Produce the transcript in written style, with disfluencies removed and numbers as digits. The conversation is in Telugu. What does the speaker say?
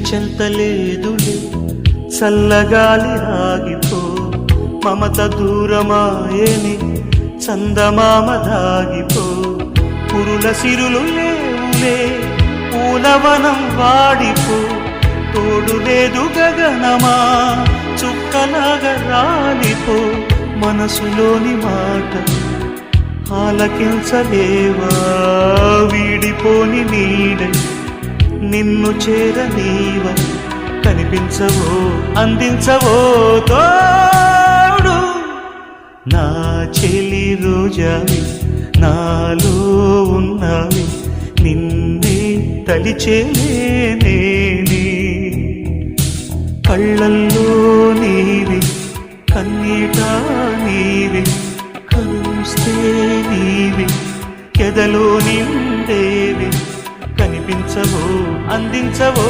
చెంతలేదులే చల్లగాలి ఆగిపో మమత దూరమాయని చందమామ దాగిపో పురుల సిరులు లేవులే పూలవనం వాడిపో తోడు లేదు గగనమా చుక్కలాగా రాలిపో మనసులోని మాట ఆలకించలేవా వీడిపోని నీడై నిన్ను చేరనీవా కనిపించవో అందించవో తోడు నా చెలి రోజావి నాలో ఉన్నవి నిన్నే తలిచేనే కళ్ళల్లో నీవి కన్నీట నీవి కలుస్తే నీవి ఎదలో నిండేవి కనిపించవో అందించవో